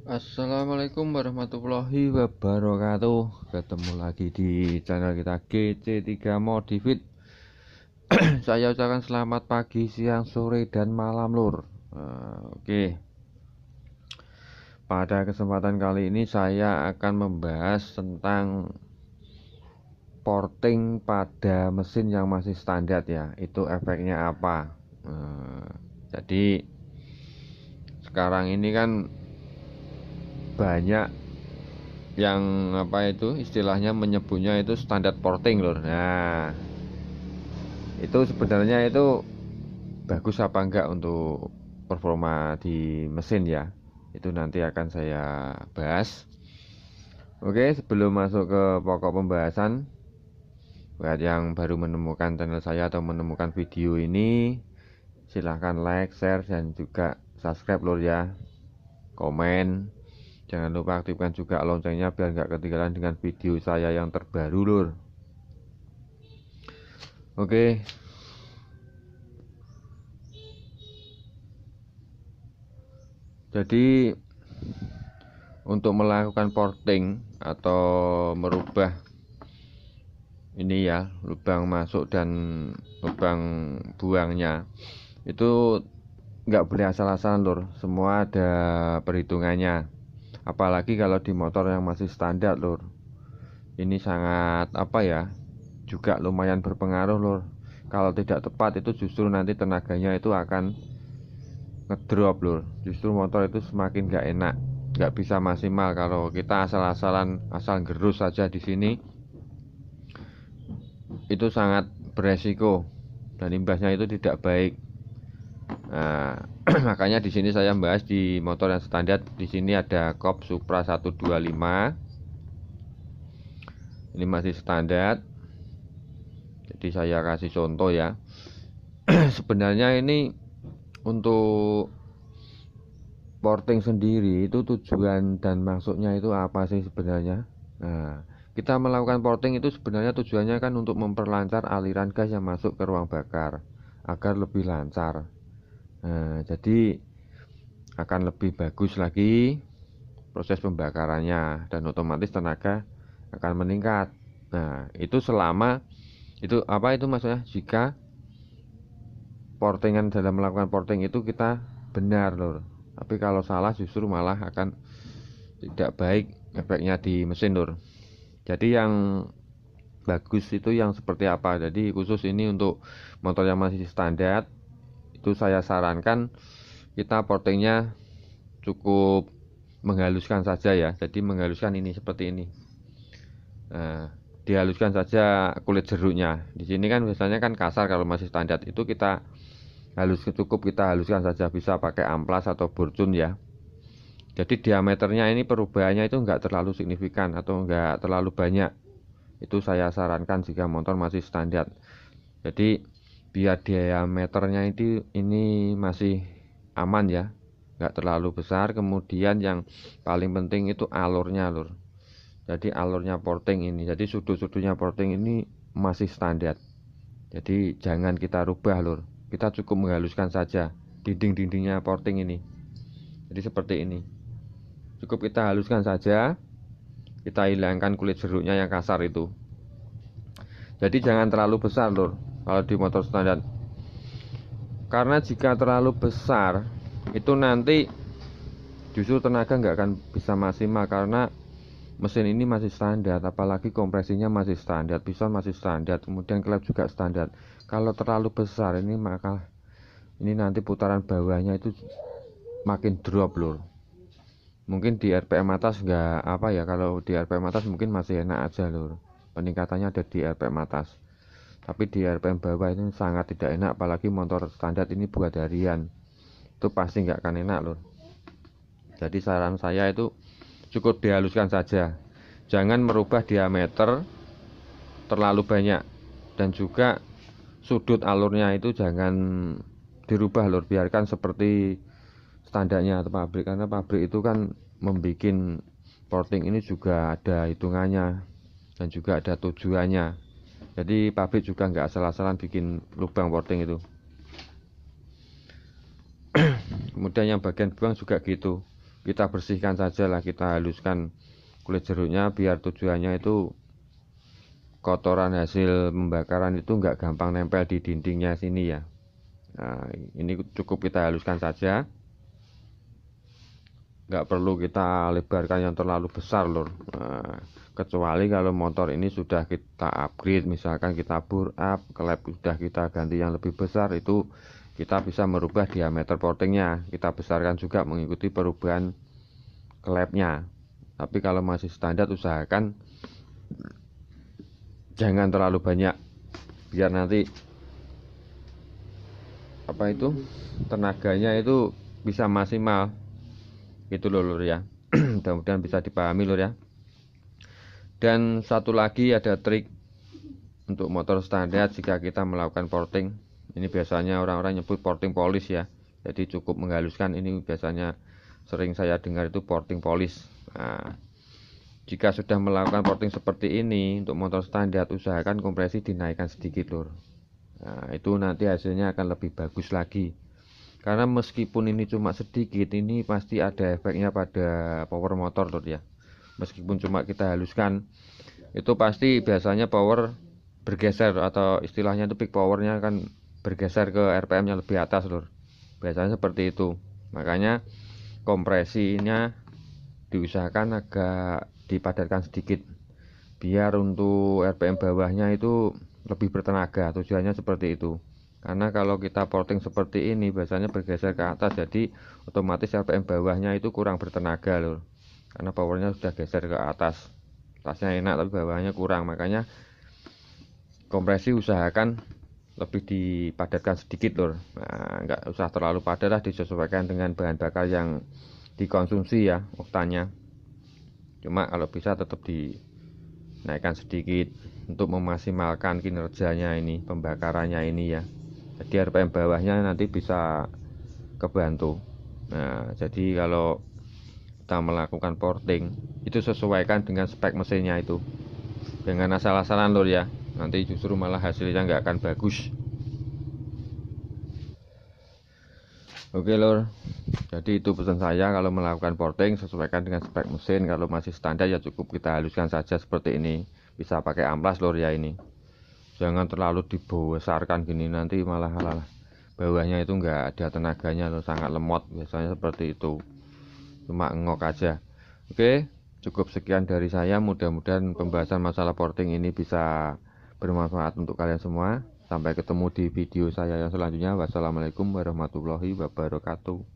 Assalamualaikum warahmatullahi wabarakatuh. Ketemu lagi di channel kita GC3 Modifit. Saya ucapkan selamat pagi, siang, sore, dan malam lur. Oke. Pada kesempatan kali ini saya akan membahas tentang porting pada mesin yang masih standar ya. Itu efeknya apa? Jadi sekarang ini kan banyak yang apa itu istilahnya menyebutnya itu standar porting lur. Nah, itu sebenarnya itu bagus apa enggak untuk performa di mesin ya, itu nanti akan saya bahas. Oke, sebelum masuk ke pokok pembahasan, buat yang baru menemukan channel saya atau menemukan video ini, silahkan like, share, dan juga subscribe lur ya. Komen, jangan lupa aktifkan juga loncengnya biar nggak ketinggalan dengan video saya yang terbaru lur. Oke. Jadi untuk melakukan porting atau merubah ini ya, lubang masuk dan lubang buangnya itu nggak boleh asal-asalan lur, semua ada perhitungannya. Apalagi kalau di motor yang masih standar lur, ini sangat apa ya, juga lumayan berpengaruh lur. Kalau tidak tepat itu justru nanti tenaganya itu akan ngedrop lur, justru motor itu semakin nggak enak, nggak bisa maksimal. Kalau kita asal-asalan asal gerus saja di sini itu sangat beresiko dan imbasnya itu tidak baik. Nah, makanya di sini saya membahas di motor yang standar. Di sini ada Cop Supra 125. Ini masih standar. Jadi saya kasih contoh ya. Sebenarnya ini untuk porting sendiri itu tujuan dan maksudnya itu apa sih sebenarnya? Nah, kita melakukan porting itu sebenarnya tujuannya kan untuk memperlancar aliran gas yang masuk ke ruang bakar agar lebih lancar. Nah, jadi akan lebih bagus lagi proses pembakarannya dan otomatis tenaga akan meningkat. Nah, itu selama itu apa itu maksudnya, jika portingan dalam melakukan porting itu kita benar lur. Tapi kalau salah justru malah akan tidak baik efeknya di mesin lur. Jadi yang bagus itu yang seperti apa? Jadi khusus ini untuk motor yang masih standar, itu saya sarankan kita portingnya cukup menghaluskan saja ya. Jadi menghaluskan ini seperti ini. Nah, dihaluskan saja kulit jeruknya. Di sini kan biasanya kan kasar kalau masih standar, itu kita cukup kita haluskan saja, bisa pakai amplas atau burcun ya. Jadi diameternya ini perubahannya itu enggak terlalu signifikan atau enggak terlalu banyak. Itu saya sarankan jika motor masih standar. Jadi biar diameternya ini masih aman ya, enggak terlalu besar. Kemudian yang paling penting itu alurnya lur. Jadi alurnya porting ini, jadi sudut-sudutnya porting ini masih standar. Jadi jangan kita rubah lur, kita cukup menghaluskan saja dinding-dindingnya porting ini. Jadi seperti ini, cukup kita haluskan saja, kita hilangkan kulit jeruknya yang kasar itu. Jadi jangan terlalu besar lur kalau di motor standar, karena jika terlalu besar itu nanti justru tenaga nggak akan bisa maksimal, karena mesin ini masih standar, apalagi kompresinya masih standar, piston masih standar, kemudian klep juga standar. Kalau terlalu besar ini maka ini nanti putaran bawahnya itu makin drop lur. Mungkin di RPM atas nggak apa ya, kalau di RPM atas mungkin masih enak aja lur, peningkatannya ada di RPM atas. Tapi di RPM bawah ini sangat tidak enak, apalagi motor standar ini buat harian, itu pasti nggak akan enak lur. Jadi saran saya itu cukup dihaluskan saja, jangan merubah diameter terlalu banyak, dan juga sudut alurnya itu jangan dirubah lur, biarkan seperti standarnya atau pabrik, karena pabrik itu kan membuat porting ini juga ada hitungannya dan juga ada tujuannya. Jadi pabrik juga nggak asal-asalan bikin lubang porting itu. Kemudian yang bagian buang juga gitu, kita bersihkan saja lah, kita haluskan kulit jeruknya biar tujuannya itu kotoran hasil pembakaran itu nggak gampang nempel di dindingnya sini ya. Nah, ini cukup kita haluskan saja, nggak perlu kita lebarkan yang terlalu besar lur. Nah, kecuali kalau motor ini sudah kita upgrade, misalkan kita bore up, klep sudah kita ganti yang lebih besar, itu kita bisa merubah diameter portingnya, kita besarkan juga mengikuti perubahan klepnya. Tapi kalau masih standar, usahakan jangan terlalu banyak biar nanti tenaganya itu bisa maksimal gitu loh lur ya. Mudah-mudahan bisa dipahami lur ya. Dan satu lagi, ada trik untuk motor standar jika kita melakukan porting. Ini biasanya orang-orang nyebut porting polish ya, jadi cukup menghaluskan. Ini biasanya sering saya dengar itu porting polish. Nah, jika sudah melakukan porting seperti ini untuk motor standar, usahakan kompresi dinaikkan sedikit lur. Nah, itu nanti hasilnya akan lebih bagus lagi. Karena meskipun ini cuma sedikit, ini pasti ada efeknya pada power motor lur ya. Meskipun cuma kita haluskan, itu pasti biasanya power bergeser, atau istilahnya itu peak powernya kan bergeser ke RPM yang lebih atas lur. Biasanya seperti itu. Makanya kompresinya diusahakan agak dipadatkan sedikit biar untuk RPM bawahnya itu lebih bertenaga, tujuannya seperti itu. Karena kalau kita porting seperti ini biasanya bergeser ke atas, jadi otomatis RPM bawahnya itu kurang bertenaga loh, karena powernya sudah geser ke atas. Atasnya enak tapi bawahnya kurang, makanya kompresi usahakan lebih dipadatkan sedikit lor. Nah, nggak usah terlalu padat lah, disesuaikan dengan bahan bakar yang dikonsumsi ya, oktannya. Cuma kalau bisa tetap dinaikkan sedikit untuk memaksimalkan kinerjanya ini, pembakarannya ini ya. Jadi RPM bawahnya nanti bisa kebantu. Nah, jadi kalau kita melakukan porting itu sesuaikan dengan spek mesinnya itu, jangan asal-asalan lor ya, nanti justru malah hasilnya nggak akan bagus. Oke lor, jadi itu pesan saya, kalau melakukan porting sesuaikan dengan spek mesin. Kalau masih standar ya cukup kita haluskan saja seperti ini, bisa pakai amplas lor ya. Ini jangan terlalu dibesarkan gini, nanti malah bawahnya itu nggak ada tenaganya lor, sangat lemot biasanya seperti itu, cuma ngok aja. Oke, cukup sekian dari saya, mudah-mudahan pembahasan masalah porting ini bisa bermanfaat untuk kalian semua. Sampai ketemu di video saya yang selanjutnya. Wassalamualaikum warahmatullahi wabarakatuh.